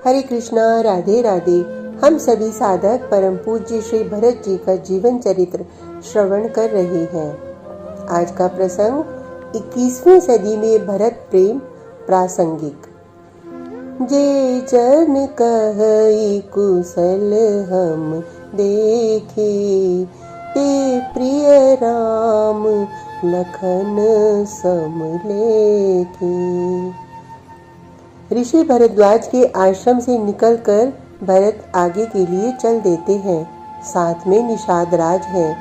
हरे कृष्णा, राधे राधे। हम सभी साधक परम पूज्य श्री भरत जी का जीवन चरित्र श्रवण कर रहे हैं। आज का प्रसंग 21वीं सदी में भरत प्रेम प्रासंगिक। जे चरण कहई कुशल हम देखे, ते प्रिय राम लखन सम लेखे। ऋषि भरद्वाज के आश्रम से निकलकर भरत आगे के लिए चल देते हैं। साथ में निषाद राज है।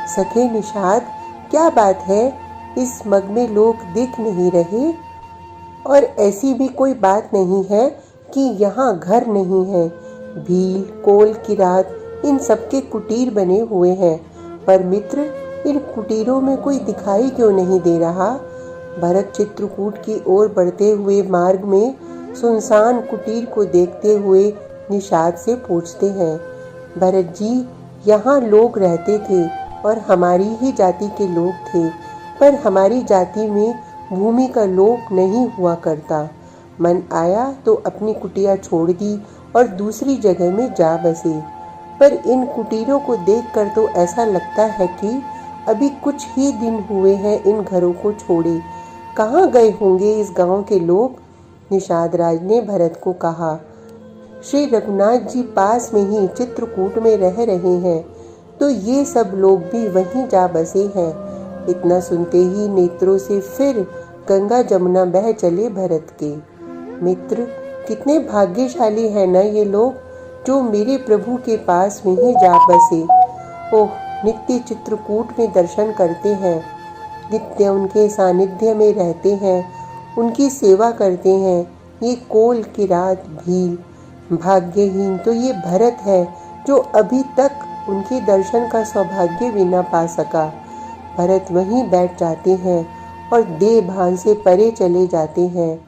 सखे निषाद, क्या बात है, इस मग में लोग दिख नहीं रहे? और ऐसी भी कोई बात नहीं है कि यहाँ घर नहीं है। भील, कोल, किरात, इन सबके कुटीर बने हुए हैं, पर मित्र, इन कुटीरों में कोई दिखाई क्यों नहीं दे रहा? भरत चित्रकूट की ओर बढ़ते हुए मार्ग में सुनसान कुटीर को देखते हुए निषाद से पूछते हैं, भरत जी, यहाँ लोग रहते थे और हमारी ही जाति के लोग थे, पर हमारी जाति में भूमि का लोप नहीं हुआ करता। मन आया तो अपनी कुटिया छोड़ दी और दूसरी जगह में जा बसे। पर इन कुटीरों को देखकर तो ऐसा लगता है कि अभी कुछ ही दिन हुए हैं इन घरों को छोड़े। कहाँ गए होंगे इस गांव के लोग? निषाद राज ने भरत को कहा, श्री रघुनाथ जी पास में ही चित्रकूट में रह रहे हैं, तो ये सब लोग भी वहीं जा बसे हैं। इतना सुनते ही नेत्रों से फिर गंगा जमुना बह चले भरत के। मित्र, कितने भाग्यशाली हैं ना ये लोग, जो मेरे प्रभु के पास में ही जा बसे। ओह, नित्य चित्रकूट में दर्शन करते हैं, नित्य उनके सानिध्य में रहते हैं, उनकी सेवा करते हैं। ये कोल, किरात, भील, भाग्यहीन तो ये भरत है, जो अभी तक उनके दर्शन का सौभाग्य भी न पा सका। भरत वहीं बैठ जाते हैं और देह भान से परे चले जाते हैं।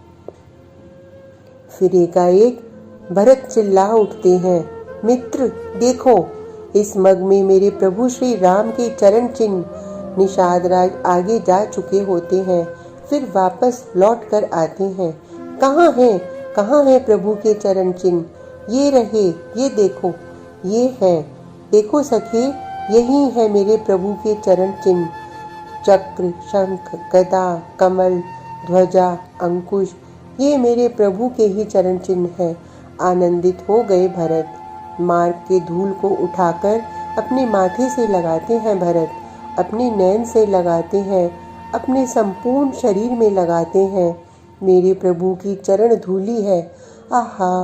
फिर एकाएक भरत चिल्ला उठते हैं, मित्र देखो, इस मग में मेरे प्रभु श्री राम के चरण चिन्ह। निषाद राज आगे जा चुके होते हैं, फिर वापस लौट कर आते हैं। कहाँ है प्रभु के चरण चिन्ह? ये रहे, ये देखो, ये हैं। देखो सखे, यही है मेरे प्रभु के चरण चिन्ह। चक्र, शंख, गदा, कमल, ध्वजा, अंकुश, ये मेरे प्रभु के ही चरण चिन्ह है। आनंदित हो गए भरत। मार्ग के धूल को उठाकर अपने माथे से लगाते हैं भरत, अपने नैन से लगाते हैं, अपने संपूर्ण शरीर में लगाते हैं। मेरे प्रभु की चरण धूली है। आहा!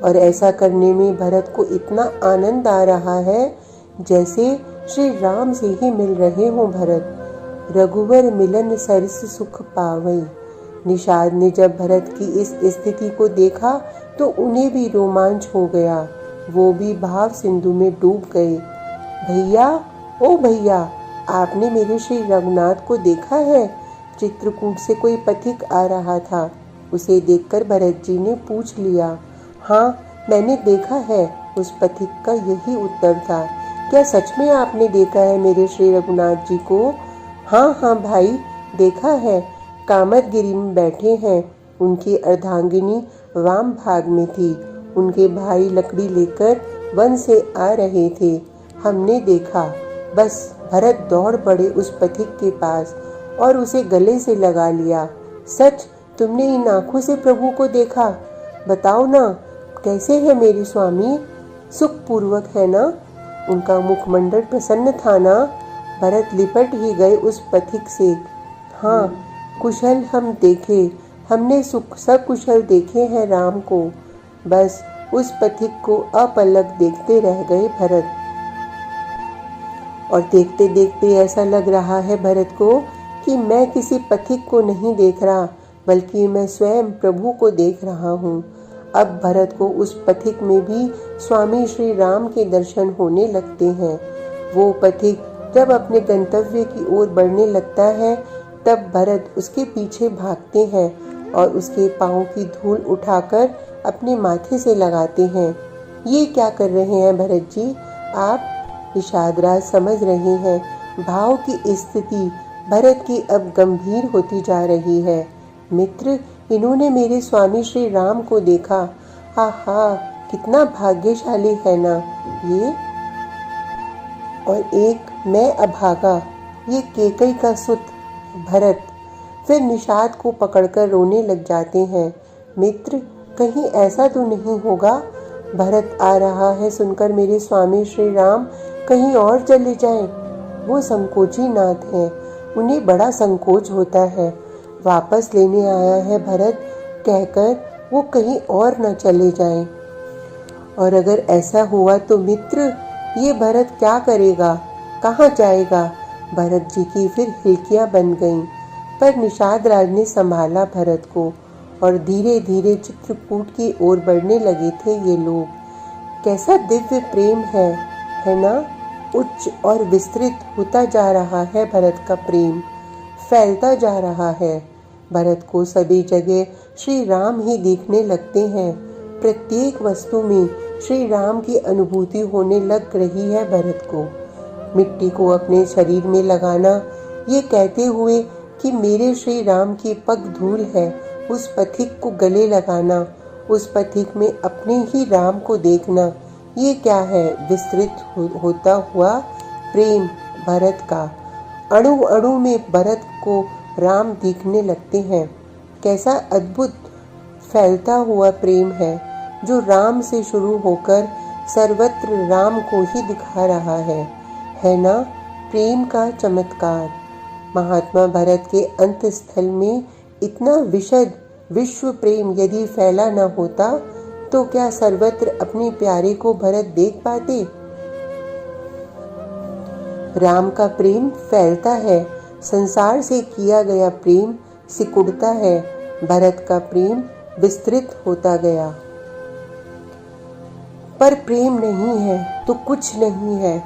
और ऐसा करने में भरत को इतना आनंद आ रहा है जैसे श्री राम से ही मिल रहे हों भरत। रघुवर मिलन सरस सुख पावई। निषाद ने जब भरत की इस स्थिति को देखा तो उन्हें भी रोमांच हो गया। वो भी भाव सिंधु में डूब गए। भैया, ओ भैया, आपने मेरे श्री रघुनाथ को देखा है? चित्रकूट से कोई पथिक आ रहा था। उसे देखकर भरत जी ने पूछ लिया। हाँ, मैंने देखा है, उस पथिक का यही उत्तर था। क्या सच में आपने देखा है मेरे श्री रघुनाथ जी को? हाँ भाई, देखा है। कामदगिरी में बैठे हैं। उनकी अर्धांगिनी वाम भाग में थी। उनके भाई लकड़ी लेकर वन से आ रहे थे। हमने देखा। बस भरत दौड़ पड़े उस पथिक के पास और उसे गले से लगा लिया। सच, तुमने इन आंखों से प्रभु को देखा? बताओ ना, कैसे है मेरे स्वामी? सुखपूर्वक है ना? उनका मुखमंडल प्रसन्न था ना? भरत लिपट ही गए उस पथिक से। हाँ, कुशल हम देखे, हमने सुख सकुशल देखे हैं राम को। बस उस पथिक को अपलक देखते रह गए भरत। और देखते देखते ऐसा लग रहा है भरत को कि मैं किसी पथिक को नहीं देख रहा, बल्कि मैं स्वयं प्रभु को देख रहा हूँ। अब भरत को उस पथिक में भी स्वामी श्री राम के दर्शन होने लगते हैं। वो पथिक जब अपने गंतव्य की ओर बढ़ने लगता है, तब भरत उसके पीछे भागते हैं और उसके पाँव की धूल उठाकर अपने माथे से लगाते हैं। ये क्या कर रहे हैं भरत जी आप? निषाद राज समझ रहे हैं। भाव की स्थिति भरत की अब गंभीर होती जा रही है। मित्र, इन्होंने मेरे स्वामी श्री राम को देखा। आहा, कितना भाग्यशाली है ना ये। और एक मैं अभागा, ये केकई का सुत भरत। फिर निषाद को पकड़कर रोने लग जाते हैं। मित्र, कहीं ऐसा तो नहीं होगा भरत आ रहा है सुनकर मेरे स्वामी श्री राम कहीं और चले जाएं। वो संकोची नाथ हैं, उन्हें बड़ा संकोच होता है। वापस लेने आया है भरत कहकर वो कहीं और न चले जाएं। और अगर ऐसा हुआ तो मित्र, ये भरत क्या करेगा, कहाँ जाएगा। भरत जी की फिर हिलकियां बन गईं, पर निषाद राज ने संभाला भरत को और धीरे धीरे चित्रकूट की ओर बढ़ने लगे थे ये लोग। कैसा दिव्य प्रेम है ना। उच्च और विस्तृत होता जा रहा है भरत का प्रेम, फैलता जा रहा है। भरत को सभी जगह श्री राम ही दिखने लगते हैं। प्रत्येक वस्तु में श्री राम की अनुभूति होने लग रही है भरत को। मिट्टी को अपने शरीर में लगाना, ये कहते हुए कि मेरे श्री राम की पग धूल है, उस पथिक को गले लगाना, उस पथिक में अपने ही राम को देखना, ये क्या है विस्तृत होता हुआ प्रेम भरत का। अणु अणु में भरत को राम दिखने लगते हैं। कैसा अद्भुत फैलता हुआ प्रेम है जो राम से शुरू होकर सर्वत्र राम को ही दिखा रहा है ना। प्रेम का चमत्कार। महात्मा भरत के अंत स्थल में इतना विशद विश्व प्रेम यदि फैला न होता तो क्या सर्वत्र अपने प्यारे को भरत देख पाते। राम का प्रेम फैलता है, संसार से किया गया प्रेम सिकुड़ता है, भरत का प्रेम विस्तृत होता गया। पर प्रेम नहीं है तो कुछ नहीं है,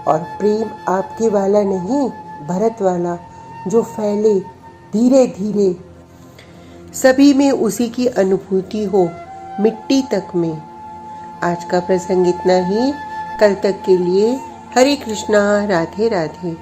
और प्रेम आपके वाला नहीं, भरत वाला, जो फैले धीरे धीरे, सभी में उसी की अनुभूति हो, मिट्टी तक में। आज का प्रसंग इतना ही। कल तक के लिए हरे कृष्णा, राधे राधे।